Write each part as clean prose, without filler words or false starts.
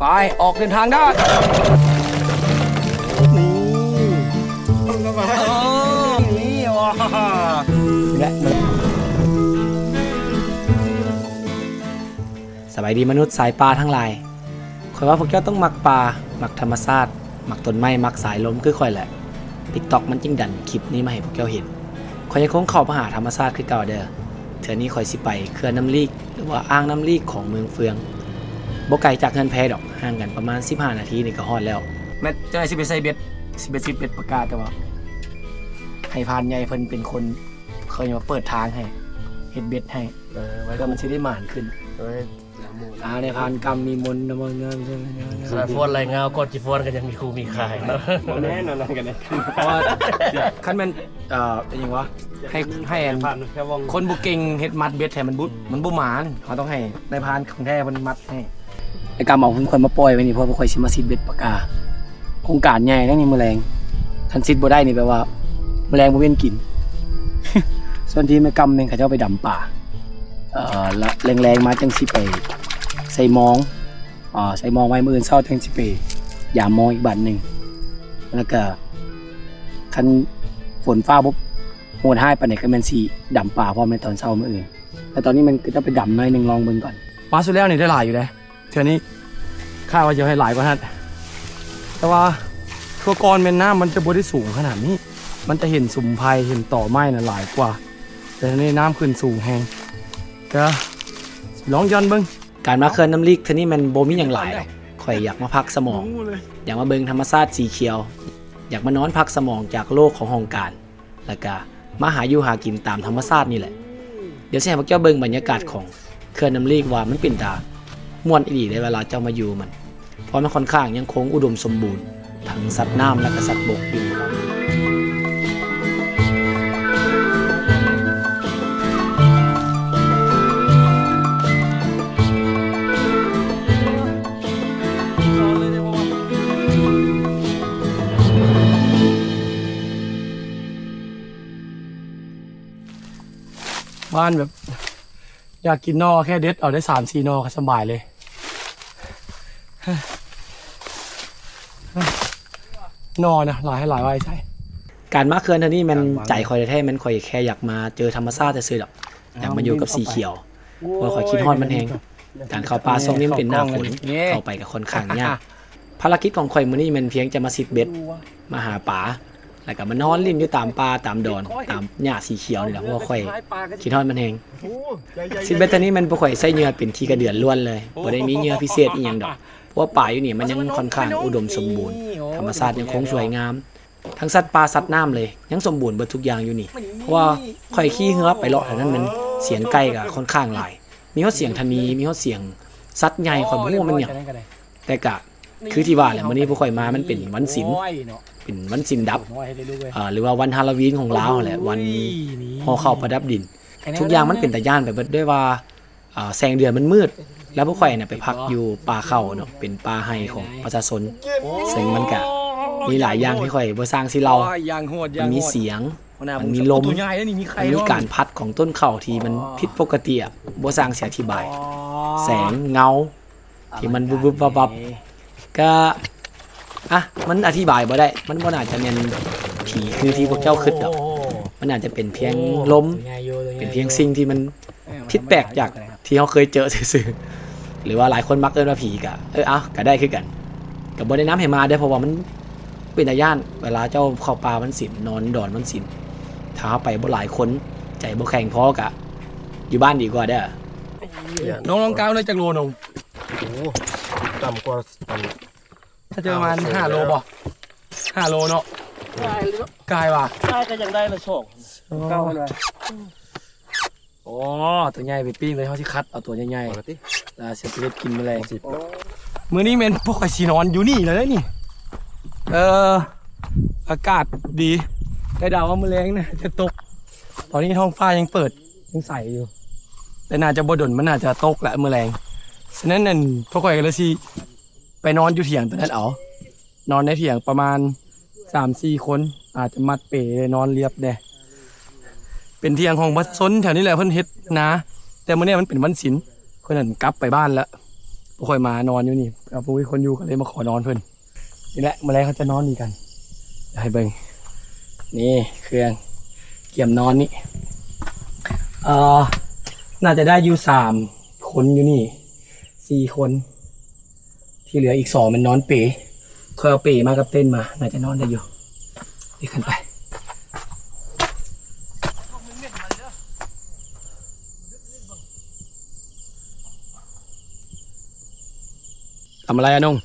ไปออกเดินทางได้นี่นี่ว้าและสบายดีมนุษย์สายปลาทั้งหลายคอยว่าพวกเจ้าต้องมักปลามักธรรมชาติมักต้นไม้มักสายลมคือคอยแหละ TikTok มันจึงดันคลิปนี้มาให้พวกเจ้าเห็นคอยยังคงเข้ามาหาธรรมชาติคือเก่าเด้อเทื่อนี้คอยสิไปเขื่อนน้ำลีกหรือว่าอ่างน้ำลีกของเมืองเฟืองบ่ไกลจากเงินแพดอกห่างกันประมาณ15นาทีนี่ก็ฮอดแล้วแม่เจ้าสิไปใส่เบ็ดประกาศแต่ว่าให้พานใหญ่เพิ่นเป็นคนเคยมาเปิดทางให้เฮ็ดเบ็ดให้ไว้ก็มันสิได้หมานขึ้นในพานกรรมมีมนต์นะมันขนาดฟอนไรเงาก่อนจีฟอนก็ยังมีครูมีคายเนาะแน่นอนกันเลยเพราะว่าคันมันเป็นยังวะให้คนบ่เก่งเฮ็ดมัดเบ็ดให้มันบ่หมานเขาต้องให้ในพานของแท้มันมัดให้ไอ้กรรมเอาคนมาปล่อยไว้นี่เพราะบ่ค่อยสิมาซิดเบ็ดปากกาโครงการใหญ่แล้วนี่แมลงทันซิดบ่ได้นี่แปลว่าแมลงบ่เว้นกิน ส่วนที่แม่กรรมนึงเขาเจ้าไปดำป่าละแรงๆมาจังสิไปใส่มองใส่มองไว้มื้ออื่นเช้าจังสิไปยามมองอีกบัดนึงแล้วก็คันฝนฟ้าบ่โหดร้ายปานใดก็แม่นสิดำป่าพร้อมในตอนเช้ามื้ออื่นแต่ตอนนี้มันก็จะไปดำหน่อยนึงลองเบิ่งก่อนปลาสุดแล้วนี่ได้หลายอยู่เด้เทื่อนี้คาดว่าจะให้หลายกว่านั้นแต่ว่าตัวกรแม่น้ำมันจะบ่ได้สูงขนาดนี้มันจะเห็นสุ่มไผ่เห็นต่อไม้น่ะหลายกว่าแต่ทีนี้น้ำขึ้นสูงแฮงก็ลองย้อนเบิ่งการมาเขื่อนน้ำลีกเทื่อนี้มันบ่มีหยังหลายข่อยอยากมาพักสมองอยากมาเบิ่งธรรมชาติสีเขียวอยากมานอนพักสมองจากโลกของห้องการแล้วก็มาหาอยู่หากินตามธรรมชาตินี่แหละเดี๋ยวสิให้พวกเจ้าเบิ่งบรรยากาศของเขื่อนน้ำลีกว่ามันเป็นตาม่วนอีหลีในเวลาเจ้ามาอยู่มันเพราะมันค่อนข้างยังคงอุดมสมบูรณ์ทั้งสัตว์น้ำและก็สัตว์บกอยู่บ้านแบบอยากกินนอแค่เด็ดเอาได้3-4 นอก็สบายเลยนอนะหลายไว้ใช่การมาเขื่อนเท่านี้มันใจคอยแท้มันคอยแค่อยากมาเจอธรรมชาติซื่อๆดอกอยากมาอยู่กับสีเขียวเพราะคอยคิดฮอดมันแฮงการเข้าป่าช่วงนี้มันเป็นหน้าฝนเข้าไปกับคนข้างยากภารกิจของข่อยมื้อนี้มันเพียงจะมาซิดเบ็ดมาหาปลาแล้วก็มานอนลิ้นอยู่ตามป่าตามดอนตามหญ้าสีเขียวนี่แหละเพราะว่าข่อยคิดฮอดมันแฮงซิดเบ็ดตัวนี้มันบ่ค่อยใส่เหยื่อเป็นขี้กระเดือนล้วนเลยบ่ได้มีเหยื่อพิเศษอีหยังดอกเพราะว่าป่าอยู่นี่มันยังค่อนข้างอุดมสมบูรณ์ธรรมชาติยังคงสวยงามทั้งสัตว์ป่าสัตว์น้ำเลยยังสมบูรณ์เบิดทุกอย่างอยู่นี่เพราะว่าข่อยขี่เหือไปเลาะแถวนั้นมันเสียงไก่ก็ค่อนข้างหลายมีฮอดเสียงธนีมีฮอดเสียงสัตว์ใหญ่ข่อยบ่รู้ว่ามันหยังแต่ก็คือที่ว่าแหละมื้อนี้พวกข่อยมามันเป็นวันศีลเป็นวันศีลดับหรือว่าวันฮาโลวีนของลาวแหละวันห่อข้าวประดับดินทุกอย่างมันเป็นตาย่านไปเบิดด้วยว่าแสงเดือนมันมืดแล้วพวกข่อยเนี่ยไปพักอยู่ป่าเข้าเนาะเป็นป่าไฮของประชาชนซึ่งมันก็มีหลายอย่างที่ข่อยบ่สร้างสิเรามันมีเสียงมันมีลมมันมีการพัดของต้นข้าวที่มันผิดปกติอ่ะบ่สร้างสิอธิบายแสงเงาที่มันวุบๆวับๆก็มันอธิบายบ่ได้มันบ่น่าจะเป็นผีคือที่พวกเจ้าคิดดอกมันอาจจะเป็นเพียงลมเป็นเพียงสิ่งที่มันผิดแปลกจากที่เขาเคยเจอซื่อๆหรือว่าหลายคนมักเอิ้นว่าผีก็ก็ได้คือกันก็บ่ได้น้ำให้มาได้เพราะว่ามันเป็นตาย่านเวลาเจ้าเข้าป่ามันสินนอนดอนมันสินถ้าเฮาไปบ่หลายคนใจบ่แข็งพอก็อยู่บ้านดีกว่าเด้อน้องก้าวเลยจักโลน้องโอ้ต่ำกว่าถ้าเจอประมาณ5 โลบ่5 โลเนาะกายว่ะกายก็ยังได้ละโชคเก้าเลยตัวใหญ่ไปปิ้งเลยเขาที่คัดเอาตัวใหญ่ๆแล้วเสร็จไปกินมาเลยมื้อนี้แม่นพวกข่อยสินอนอยู่นี่เลยนี่อากาศดีได้ดาวว่ามื้อแลงน่ะจะตกตอนนี้ท้องฟ้ายังเปิดยังใสอยู่แต่น่าจะบ่ดนมันน่าจะตกแหละมื้อแลงฉะนั้นนั่นพวกข่อยก็เลยสิไปนอนอยู่เถียงตัวนั้นเอานอนในเถียงประมาณ 3-4 คนอาจจะมัดเป๋นอนเรียบแน่เป็นเถียงของประชาชนแถวนี้แหละเพิ่นเฮ็ดนะแต่มื้อนี้มันเป็นวันศีลเพิ่นนั่นกลับไปบ้านแล้ว บ่ค่อยมานอนอยู่นี่เอาปุ้ยคนอยู่ก็เลยมาขอนอนเพิ่นนี่แหละมื้อแรกเขาจะนอนนี่กันเดี๋ยวให้เบิ่งนี่เครื่องเกี่ยมนอนนี่น่าจะได้อยู่3 คนอยู่นี่4 คน ที่เหลืออีก2มันนอนเป๋คอยเอาเป๋มากับเต้นมาน่าจะนอนได้อยู่เดี๋ยวขึ้นไปทำอะไรอะนุ่ง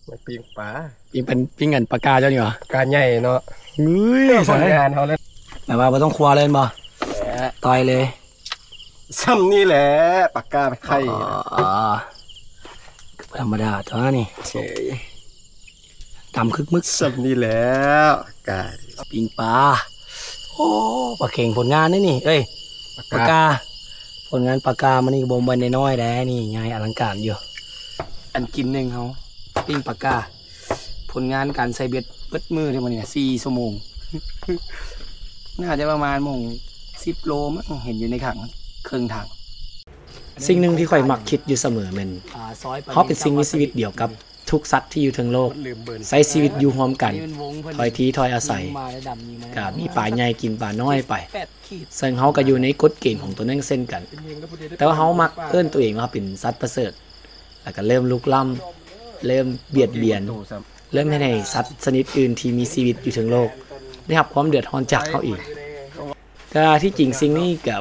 มาปีงปลา ปิ้งเงินปากกาเจ้านี่หรอ การใหญ่เนาะ เฮ้ย ผลงานเขาเลย แบบว่าไม่ต้องครัวเลยบ่ต่อยเลย ซ้ำนี่แหละปากกาไปไข่ ธรรมดาเท่านี้ เฉย ตำคึกมึก ซ้ำนี่แล้วกา ปิ้งปลาโอ้ปลาเข่งผลงานนี่เอ้ยปากกาผลงานปากกามันนี่บ่มบันน้อยๆแด้นี่ไงอลังการอยู่อันกินหนึ่งเขาปิ้งปากกาผลงานการใส่เบ็ดเบิดมือที่มันเนี่ย4 ชั่วโมง น่าจะประมาณ10 โลมั้งเห็นอยู่ในถังครึ่งถังสิ่งหนึ่งที่ข่อยมักคิดอยู่เสมอมันเขาเป็นสิ่งมีชีวิตเดียวกับทุกสัตว์ที่อยู่ทั้งโลกใช้ชีวิตอยู่ร่วมกันถอยทีถอยอาศัยก็มีป่าใหญ่กินป่าน้อยไปซึ่งเขาก็อยู่ในกฎเกณฑ์ของตัวนั้นเส้นกัน แต่ว่าเขามักเอิ้นตัวเองว่าเป็นสัตว์ประเสริฐแล้วก็เริ่มลุกล้ำเริ่มเบียดเบียนเริ่มให้สัตว์ชนิดอื่นที่มีชีวิตอยู่ทั้งโลกได้รับความเดือดร้อนจากเขาอีกก็ที่จริงสิ่งนี้กับ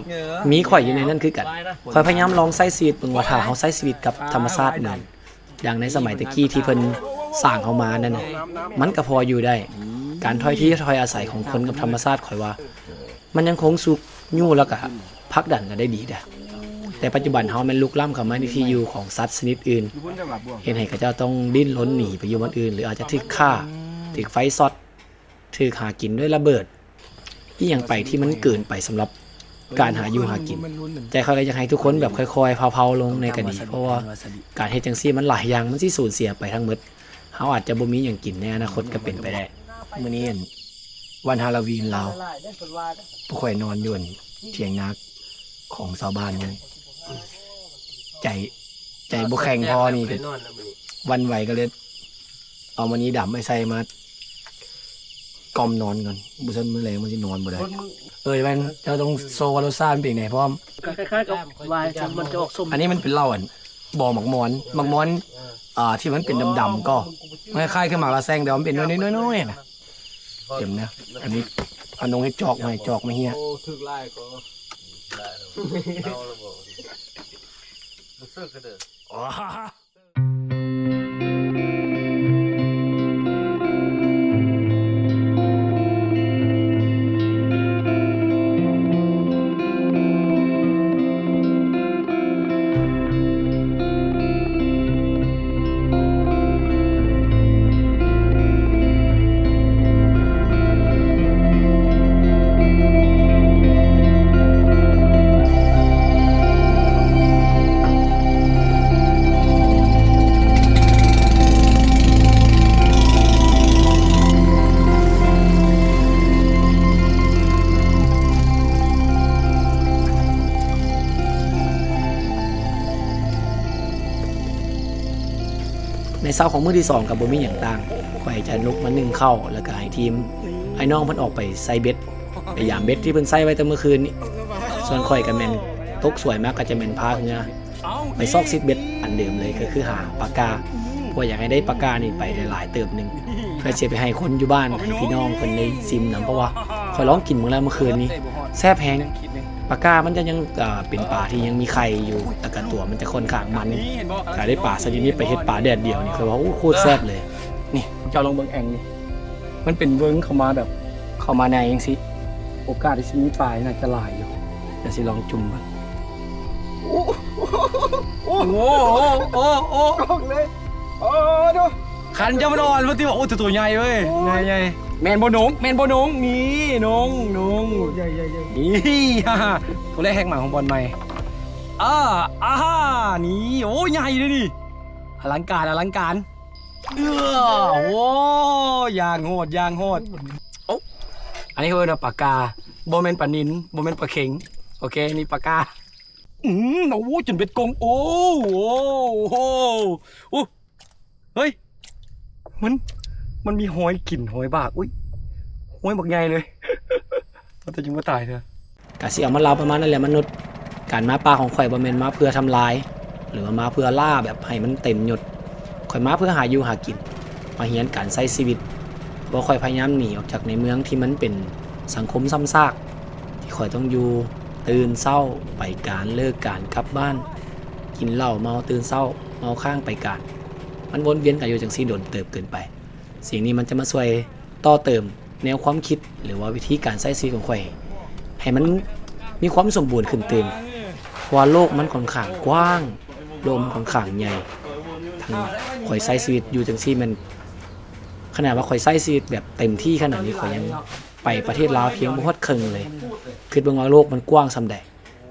มีข่อยอยู่ในนั้นคือกันข่อยพยายามลองใช้ชีวิตเบิ่งว่าถ้าเขาใช้ชีวิตกับธรรมชาติเหมือนอย่างในสมัยตะกี้ที่เพิ่นสร้างเขามานั่นน่ะมันก็พออยู่ได้การถอยที่ถอยอาศัยของคนกับธรรมชาติข่อยว่ามันยังคงสุกยู่แล้วก็พักดันกันได้ดีเด้อแต่ปัจจุบันเขามันลุกล้ำเข้ามาในที่อยู่ของสัตว์ชนิดอื่นเห็นให้เขาเจ้าต้องดิ้นรนหนีไปอยู่บนอื่นหรืออาจจะถูกฆ่าถูกไฟช็อตถูกหากินด้วยระเบิดที่ยังไปที่มันเกินไปสำหรับการหาอยู่หากินแต่เขาก็อยากให้ทุกคนแบบค่อยๆเผาๆลงในกันดีเพราะว่าการเฮ็ดจังซี่มันหลายอย่างมันสิสูญเสียไปทั้งหมดเขาอาจจะบ่มีหยังกินในอนาคตก็เป็นไปได้มื้อนี้วันฮาโลวีนเราผู้ข่อยนอนอยู่เถียงนาของชาวบ้านนี่ใจบ่แข็งพอนี่ก็วันไหวก็เลยเอามื้อนี้ดำไม่ใส่มากอมนอนก่อนบุษันมื้อแรงมันสินอนบ่ได้แม่นเจ้าต้องโซวารสชาติเป็นจังได๋เพราะ คล้ายๆกับวายมันจะออกส้ม อันนี้มันเป็นเหล้าบ่อหมักมอนที่มันเป็นดำๆก็คล้ายๆกับหมากละแซงแต่มันเป็นน้อยๆนะเต็มนะอันนี้อันนงให้จอกมาเฮีย โอ้ถึกไล่ก็เราระบบมันเสื้อกระเดิด ในเช้าของมื้อที่2กับบ่มีหยังต่างข่อยจะลุกมานึ่งข้าวแล้วก็ให้ทีมไอ้น้องเพิ่นออกไปใส่เบ็ดไปยามเบ็ดที่เพิ่นใส่ไว้แต่เมื่อคืนนี้ส่วนข่อยก็แม่นตกสวยมากก็จะแม่นพาเรือไปซอกซิดเบ็ดอันเดิมเลยก็คือหาปลากาเพราะอยากให้ได้ปลากานี่ไปหลายๆเติบนึงเพื่อสิไปให้คนอยู่บ้านให้พี่น้องเพิ่นได้ซิมนํเพราะว่าข่อยลองกินมื้อแล้วเมื่อคืนนี้แซ่บแฮงปลากามันจะยังเป็นปลาที่ยังมีไข่อยู่แต่กระตัวมันจะค่อนข้างมันถ้าได้ปลาชนิดนี้ไปเฮ็ดปลาแดดเดียวนี่คือว่าโอ้โคตรแซ่บเลยนี่เจ้าลองเบิ่งแอ่งนี่มันเป็นเวิ้งเข้ามาแบบเข้ามาในจังซี่โอกาสที่สิมีปลาน่าจะหลายอยู่เดี๋ยวสิลองจุ่มเบิ่งโอ้กล้องเลยโอ้ดูคันจะมันอ่อนว่าที่ว่าโอ้ตัวใหญ่เว้ยใหญ่แมนโบนงนี่นงใหญ่นี่ฮ่าตัวแรกแหกหมาของบอลใหม่นี่โอ้ใหญ่เลยดิอลังการโอ้ยางโหดโอ้อันนี้คือปากกาโบเมนปลานินโบเมนปลาเข็งโอเคนี่ปากกาโ โอ้จนเป็นกงโอ้เฮ้ยมันมีหอยกลิ่นหอยบากอุ้ยหอยบักใหญ่เลย แต่จึงว่าตายเถอะกะสิเอามาเล่าประมาณนั้นแหละมนุษย์การมาป่าของข่อยบ่แม่นมาเพื่อทำลาย หรือว่ามาเพื่อล่าแบบให้มันเต็มยศข่อยมาเพื่อหาอยู่หากินมาเรียนการใช้ชีวิตบ่ข่อยพยายามหนีออกจากในเมืองที่มันเป็นสังคมซ้ำซากที่ข่อยต้องอยู่ตื่นเช้าไปการเลิกการกลับบ้านกินเหล้าเมาตื่นเช้าเมาข้างไปการมันวนเวียนกันอยู่จังซี่โดนเติบเกินไปสิ่งนี้มันจะมาช่วยต่อเติมแนวความคิดหรือว่าวิธีการใช้ชีวิตของข่อยให้มันมีความสมบูรณ์ขึ้นเติมเพราะว่าโลกมันค่อนข้างกว้างโลกมันค่อนข้างใหญ่ทั้งข่อยใช้ชีวิตอยู่จังซี่มันขนาดว่าข่อยใช้ชีวิตแบบเต็มที่ขนาดนี้ข่อยยังไปประเทศลาวเพียงบ่ฮอดครึ่งเลยคิดเบิ่งว่าโลกมันกว้างส่ำใด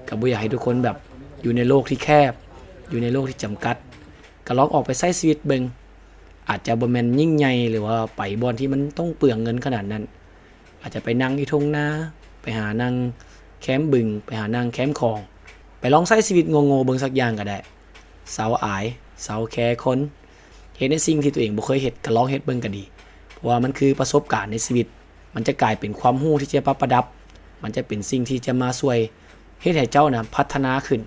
ก็บ่อยากให้ทุกคนแบบอยู่ในโลกที่แคบอยู่ในโลกที่จำกัดก็ลองออกไปใช้ชีวิตเบิ่งอาจจะบ่แม่นยิ่งใหญ่หรือว่าไปบ่อนที่มันต้องเปลืองเงินขนาดนั้นอาจจะไปนั่งที่ทุ่งนาไปหานั่งแคมป์บึงไปหานั่งแคมป์คลองไปลองใช้ชีวิตโง่ๆเบิ่งสักอย่างก็ได้เสาอายเสาแคคนเฮ็ดในสิ่งที่ตัวเองบ่เคยเฮ็ดก็ลองเฮ็ดเบิ่งก็ดีเพราะว่ามันคือประสบการณ์ในชีวิตมันจะกลายเป็นความรู้ที่จะประดับมันจะเป็นสิ่งที่จะมาช่วยเฮ็ดให้เจ้านะพัฒนาขึ้น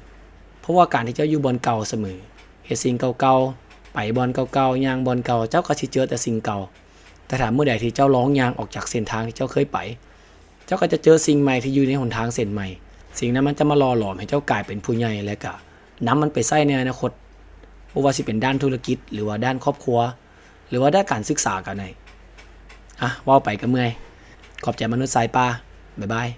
เพราะว่าการที่เจ้าอยู่บอนเก่าเสมอเฮ็ดสิ่งเก่าๆไปบอนเก่าๆย่างบอนเก่าเจ้าก็สิเจอแต่สิ่งเก่าแต่ถ้าเมื่อใดที่เจ้าลองย่างออกจากเส้นทางที่เจ้าเคยไปเจ้าก็จะเจอสิ่งใหม่ที่อยู่ในหนทางเส้นใหม่สิ่งนั้นมันจะมาหล่อหลอมให้เจ้ากลายเป็นผู้ใหญ่และก็นำมันไปใช้ในอนาคตบ่ว่าสิเป็นด้านธุรกิจหรือว่าด้านครอบครัวหรือว่าด้านการศึกษาก็ได้เว้าไปก็เมื่อยขอบใจมนุษย์สายป่าบ๊ายบาย